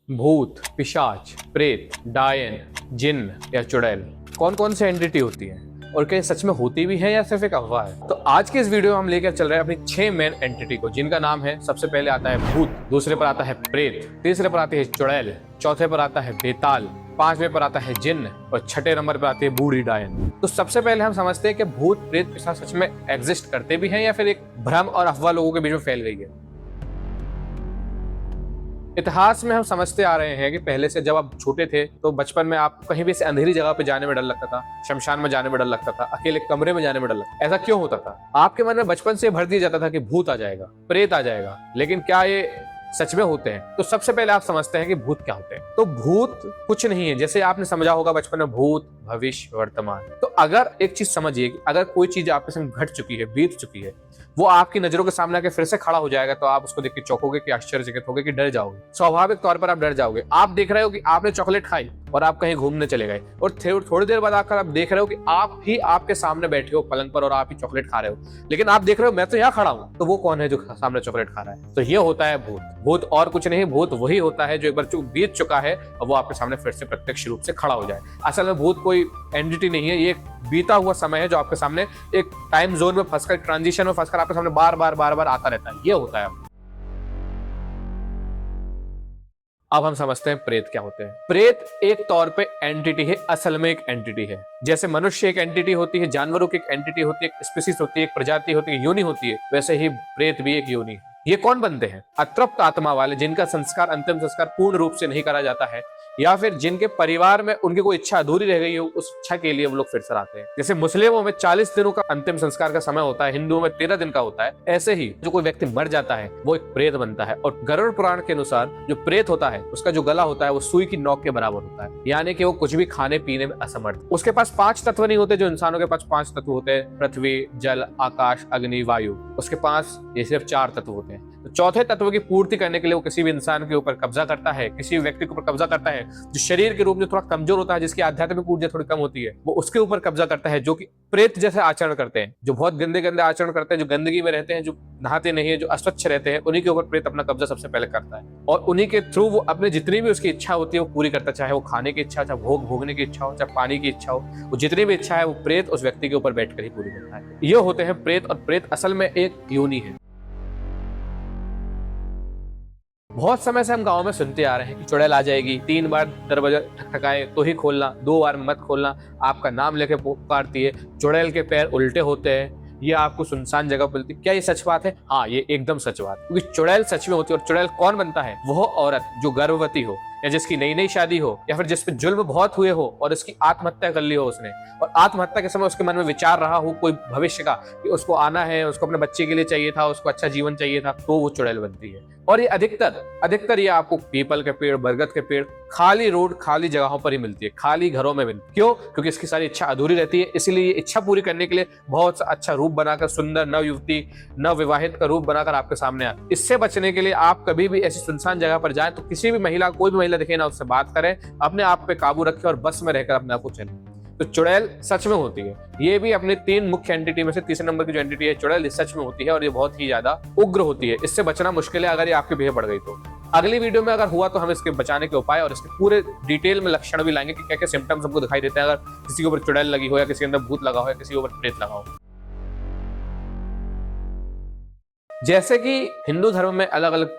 भूत, पिशाच, प्रेत, डायन, जिन्न या चुड़ैल कौन कौन से एंटिटी होती हैं और क्या सच में होती भी है या सिर्फ एक अफवाह है। तो आज के इस वीडियो में हम लेकर चल रहे हैं अपनी 6 मेन एंटिटी को, जिनका नाम है, सबसे पहले आता है भूत, दूसरे पर आता है प्रेत, तीसरे पर आती है चुड़ैल, चौथे पर आता है बेताल, पांचवें पर आता है जिन्न और छठे नंबर पर आती है बूढ़ी डायन। तो सबसे पहले हम समझते हैं कि भूत प्रेत पिशाच सच में एग्जिस्ट करते भी हैं या फिर एक भ्रम और अफवाह लोगों के बीच में फैल गई है। इतिहास में हम समझते आ रहे हैं कि पहले से जब आप छोटे थे तो बचपन में आप कहीं भी से अंधेरी जगह पे जाने में डर लगता था, शमशान में जाने में डर लगता था, अकेले कमरे में जाने में डर लगता था। ऐसा क्यों होता था? आपके मन में बचपन से भर दिया जाता था कि भूत आ जाएगा, प्रेत आ जाएगा, लेकिन क्या ये सच में होते हैं? तो सबसे पहले आप समझते हैं कि भूत क्या होते हैं। तो भूत कुछ नहीं है, जैसे आपने समझा होगा बचपन में, भूत भविष्य वर्तमान। तो अगर एक चीज समझिए कि अगर कोई चीज आपके संग घट चुकी है, बीत चुकी है, वो आपकी नजरों के सामने आके फिर से खड़ा हो जाएगा, तो आप उसको देख के चौंकोगे कि आश्चर्यचकित होगे कि डर जाओगे। स्वाभाविक तौर पर आप डर जाओगे। आप देख रहे हो कि आपने चॉकलेट खाई और आप कहीं घूमने चले गए और थोड़ी देर बाद आकर आप देख रहे हो कि आप ही आपके सामने बैठे हो पलंग पर और आप ही चॉकलेट खा रहे हो, लेकिन आप देख रहे हो मैं तो यहाँ खड़ा हूँ, तो वो कौन है जो सामने चॉकलेट खा रहा है? तो ये होता है भूत। भूत और कुछ नहीं, भूत वही होता है जो एक बार बीत चुका है और वो आपके सामने फिर से प्रत्यक्ष रूप से खड़ा हो जाए। असल में भूत कोई एंटिटी नहीं है, ये एक बीता हुआ समय है जो आपके सामने एक टाइम जोन में फंसकर, ट्रांजिशन में फंसकर आपके सामने बार बार आता रहता है। ये होता है। अब हम समझते हैं प्रेत क्या होते हैं। प्रेत एक तौर पे एंटिटी है, असल में एक एंटिटी है। जैसे मनुष्य एक एंटिटी होती है, जानवरों की एक एंटिटी होती है, एक स्पीसीज होती है, एक प्रजाति होती है, योनि होती है, वैसे ही प्रेत भी एक योनि है। ये कौन बनते हैं? अतृप्त आत्मा वाले, जिनका संस्कार, अंतिम संस्कार पूर्ण रूप से नहीं करा जाता है, या फिर जिनके परिवार में उनकी कोई इच्छा अधूरी रह गई हो, उस इच्छा के लिए वो लोग फिर से आते हैं। जैसे मुस्लिमों में 40 दिनों का अंतिम संस्कार का समय होता है, हिंदुओं में 13 दिन का होता है। ऐसे ही जो कोई व्यक्ति मर जाता है वो एक प्रेत बनता है। और गरुड़ पुराण के अनुसार जो प्रेत होता है उसका जो गला होता है वो सुई की नोक के बराबर होता है, यानी कि वो कुछ भी खाने पीने में असमर्थ। उसके पास 5 तत्व नहीं होते जो इंसानों के पास 5 तत्व होते हैं, पृथ्वी, जल, आकाश, अग्नि, वायु। उसके पास ये सिर्फ 4 तत्व होते हैं। तो चौथे तत्व की पूर्ति करने के लिए वो किसी भी इंसान के ऊपर कब्जा करता है, किसी व्यक्ति के ऊपर कब्जा करता है जो शरीर के रूप में थोड़ा कमजोर होता है, जिसकी आध्यात्मिक ऊर्जा थोड़ी कम होती है, वो उसके ऊपर कब्जा करता है, जो कि प्रेत जैसे आचरण करते हैं, जो बहुत गंदे गंदे आचरण करते हैं, जो गंदगी में रहते हैं, जो नहाते नहीं है, जो अस्वच्छ रहते हैं, उन्हीं के ऊपर प्रेत अपना कब्जा सबसे पहले करता है। और उन्हीं के थ्रू वो अपने जितनी भी उसकी इच्छा होती है वो पूरी करता, चाहे वो खाने की इच्छा, चाहे भोग भोगने की इच्छा हो, चाहे पानी की इच्छा हो, वो जितनी भी इच्छा है वो प्रेत उस व्यक्ति के ऊपर बैठकर ही पूरी करता है। ये होते हैं प्रेत। और प्रेत असल में एक योनि है। बहुत समय से हम गांव में सुनते आ रहे हैं कि चुड़ैल आ जाएगी, 3 बार दरवाजा ठकठकाए तो ही खोलना, 2 बार मत खोलना, आपका नाम लेके पुकारती है, चुड़ैल के पैर उल्टे होते हैं, ये आपको सुनसान जगह मिलती। क्या ये सच बात है? हाँ, ये एकदम सच बात है, क्योंकि चुड़ैल सच में होती है। और चुड़ैल कौन बनता है? वो औरत जो गर्भवती हो, या जिसकी नई नई शादी हो, या फिर जिस पे जुल्म बहुत हुए हो और उसकी आत्महत्या कर ली हो उसने, और आत्महत्या के समय उसके मन में विचार रहा हो कोई भविष्य का कि उसको आना है, उसको अपने बच्चे के लिए चाहिए था, उसको अच्छा जीवन चाहिए था, तो वो चुड़ैल बनती है। और ये अधिकतर ये आपको पीपल के पेड़, बरगद के पेड़, खाली रोड, खाली जगहों पर ही मिलती है, खाली घरों में मिलती है। क्यों? क्योंकि इसकी सारी इच्छा अधूरी रहती है, इसलिए इच्छा पूरी करने के लिए बहुत अच्छा रूप बनाकर, सुंदर नव युवती, नव विवाहित का रूप बनाकर आपके सामने आए। इससे बचने के लिए आप कभी भी ऐसी सुनसान जगह पर जाएं तो किसी भी महिला, कोई भी महिला दिखे ना, उससे बात करें, अपने आप पे काबू रखें और बस में रहकर अपने आप को चलें। तो चुड़ैल सच में होती है। ये भी अपने 3 मुख्य एंटिटी में से तीसरे नंबर की जो एंटिटी है चुड़ैल, ये सच में होती है और ये बहुत ही ज्यादा उग्र होती है। इससे बचना मुश्किल है अगर ये आपके पीछे पड़ गई तो। अगली वीडियो में अगर हुआ तो हम इसके बचाने के उपाय और इसके पूरे डिटेल में लक्षण भी लाएंगे कि क्या क्या सिम्टम्स हमको दिखाई देते हैं अगर किसी के ऊपर चुड़ैल लगी हो, या किसी के अंदर भूत लगा हो, या किसी के ऊपर प्रेत लगा हो। जैसे कि हिंदू धर्म में अलग अलग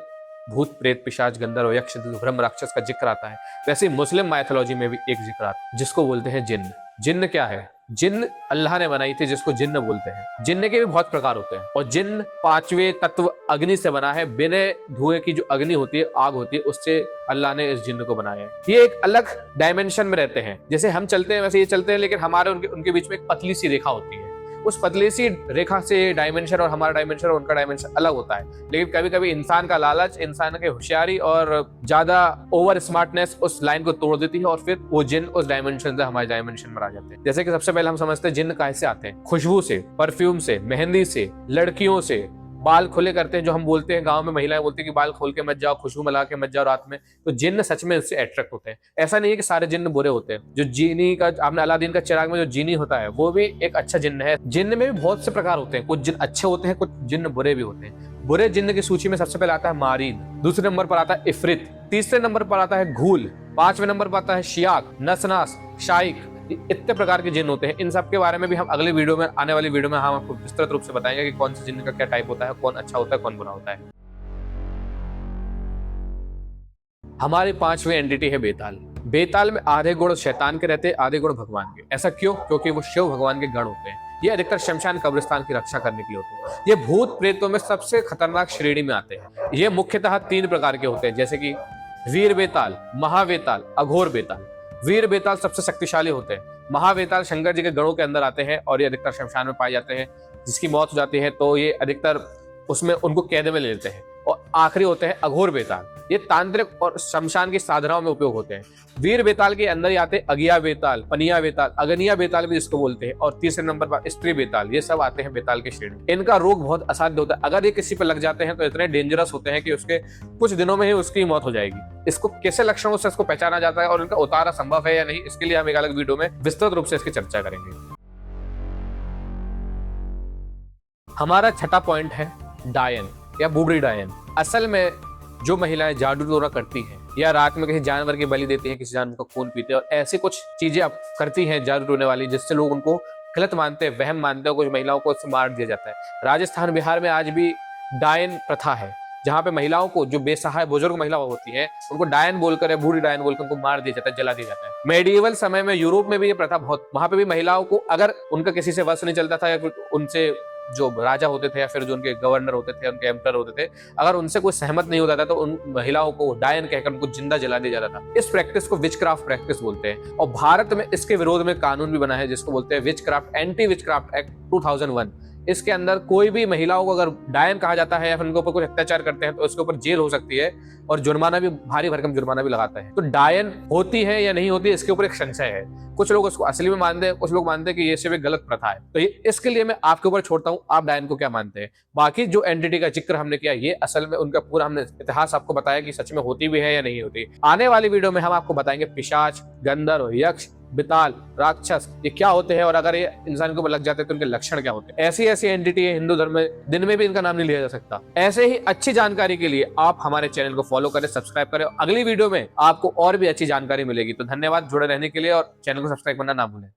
भूत, प्रेत, पिशाच, गंधर्व, यक्ष, ब्रह्म, राक्षस का जिक्र आता है, वैसे मुस्लिम माइथोलॉजी में भी एक जिक्र आता है जिसको बोलते हैं जिन्न। जिन्न क्या है? जिन्न अल्लाह ने बनाई थी, जिसको जिन्न बोलते हैं। जिन्न के भी बहुत प्रकार होते हैं और जिन्न 5वें तत्व अग्नि से बना है। बिना धुएं की जो अग्नि होती है, आग होती है, उससे अल्लाह ने इस जिन्न को बनाया है। ये एक अलग डायमेंशन में रहते हैं, जैसे हम चलते हैं वैसे ये चलते हैं, लेकिन हमारे उनके बीच में एक पतली सी रेखा होती है। उस पतली सी रेखा से डायमेंशन और हमारा डायमेंशन और उनका डायमेंशन अलग होता है। लेकिन कभी कभी इंसान का लालच, इंसान की होशियारी और ज्यादा ओवर स्मार्टनेस उस लाइन को तोड़ देती है और फिर वो जिन्न उस डायमेंशन से हमारे डायमेंशन में आ जाते हैं। जैसे कि सबसे पहले हम समझते हैं जिन्न कैसे आते हैं। खुशबू से, परफ्यूम से, मेहंदी से, लड़कियों से, बाल खुले करते हैं, जो हम बोलते हैं गांव में महिलाएं बोलती हैं कि बाल खोल के मत जाओ, खुशबू मिला के मत जाओ रात में। तो जिन्न सच में इससे अट्रैक्ट होते हैं। ऐसा नहीं है कि सारे जिन्न बुरे होते हैं। जो जीनी का, आपने अलादीन का चिराग में जो जीनी होता है वो भी एक अच्छा जिन्न है। जिन्न में भी बहुत से प्रकार होते हैं, कुछ जिन्न अच्छे होते हैं, कुछ जिन्न बुरे भी होते हैं। बुरे जिन्न की सूची में सबसे पहले आता है मारीद, दूसरे नंबर पर आता है इफरित, तीसरे नंबर पर आता है घूल, पांचवें नंबर पर आता है शियाक, नसनास, शाइक। इतने प्रकार के जिन होते हैं। इन सब के बारे में भी हम अगले वीडियो में, आने वाली वीडियो में हम आपको विस्तृत रूप से बताएंगे कि कौन से जिन का क्या टाइप होता है, कौन अच्छा होता है, कौन बुरा होता है। हमारी पांचवी एंटिटी है बेताल। बेताल में आधे गुण शैतान के रहते हैं, आधे गुण भगवान के। ऐसा क्यों? क्योंकि वो शिव भगवान के गण होते हैं। ये अधिकतर शमशान कब्रिस्तान की रक्षा करने के लिए होते हैं। ये भूत प्रेतों में सबसे खतरनाक श्रेणी में आते हैं। ये मुख्यतः 3 प्रकार के होते हैं, जैसे कि वीर बेताल, महावेताल, अघोर बेताल। वीर बेताल सबसे शक्तिशाली होते हैं। महावेताल शंकर जी के गणों के अंदर आते हैं और ये अधिकतर शमशान में पाए जाते हैं। जिसकी मौत हो जाती है तो ये अधिकतर उसमें उनको कैद में ले लेते हैं। और आखिरी होते हैं अघोर बेताल। ये तांत्रिक और शमशान की साधनाओं में उपयोग होते हैं। वीर बेताल के अंदर ही आते हैं अगिया बेताल, पनिया बेताल, अगनिया बेताल भी जिसको बोलते हैं, और तीसरे नंबर पर स्त्री बेताल। ये सब आते हैं बेताल के श्रेणी। इनका रोग बहुत असाध्य होता है। अगर ये किसी पर लग जाते हैं तो इतने डेंजरस होते हैं कि उसके कुछ दिनों में ही उसकी मौत हो जाएगी। इसको कैसे लक्षणों से इसको पहचाना जाता है और इनका उतारा संभव है या नहीं, इसके लिए हम एक अलग वीडियो में विस्तृत रूप से इसकी चर्चा करेंगे। हमारा छठा पॉइंट है डायन या बूढ़ी डायन। असल में जो महिलाएं जादू टोना करती हैं या रात में किसी जानवर की बलि देती हैं, किसी जानवर का खून पीते हैं और ऐसी कुछ चीजें अब करती हैं जादू टोने वाली, जिससे लोग उनको गलत मानते हैं, वहम मानते हैं, कुछ महिलाओं को उससे मार दिया जाता है। राजस्थान, बिहार में आज भी डायन प्रथा है, जहाँ पे महिलाओं को, जो बेसहाय बुजुर्ग महिला होती है, उनको डायन बोलकर या बूढ़ी डायन बोलकर उनको मार दिया जाता है, जला दिया जाता है। मेडिवल समय में यूरोप में भी ये प्रथा बहुत, वहां पे भी महिलाओं को अगर उनका किसी से वश नहीं चलता था या फिर उनसे जो राजा होते थे या फिर जो उनके गवर्नर होते थे, उनके एम्पर होते थे, अगर उनसे कोई सहमत नहीं होता था तो उन महिलाओं को डायन कहकर उनको जिंदा जला दिया जाता था। इस प्रैक्टिस को विचक्राफ्ट प्रैक्टिस बोलते हैं और भारत में इसके विरोध में कानून भी बना है जिसको बोलते हैं विचक्राफ्ट, एंटी विचक्राफ्ट एक्ट 2001। इसके अंदर कोई भी महिलाओं को अगर डायन कहा जाता है या फिर उनके ऊपर कुछ अत्याचार करते हैं तो उसके ऊपर जेल हो सकती है और जुर्माना भी, भारी भरकम जुर्माना भी लगाता है। तो डायन होती है या नहीं होती, इसके ऊपर एक संशय है। कुछ लोग उसको असली में मानते हैं, कुछ लोग मानते हैं कि ये सिर्फ एक गलत प्रथा है। तो ये इसके लिए मैं आपके ऊपर छोड़ता हूँ, आप डायन को क्या मानते हैं। बाकी जो एंटिटी का जिक्र हमने किया, ये असल में उनका पूरा हमने इतिहास आपको बताया कि सच में होती भी है या नहीं होती। आने वाली वीडियो में हम आपको बताएंगे पिशाच, गंधर्व, यक्ष, बिताल, राक्षस ये क्या होते हैं और अगर ये इंसान के ऊपर लग जाते हैं तो उनके लक्षण क्या होते हैं। ऐसी ऐसी एंटिटी है हिंदू धर्म में, दिन में भी इनका नाम नहीं लिया जा सकता। ऐसे ही अच्छी जानकारी के लिए आप हमारे चैनल को फॉलो करें, सब्सक्राइब करें। अगली वीडियो में आपको और भी अच्छी जानकारी मिलेगी। तो धन्यवाद जुड़े रहने के लिए और चैनल को सब्सक्राइब करना ना भूलें।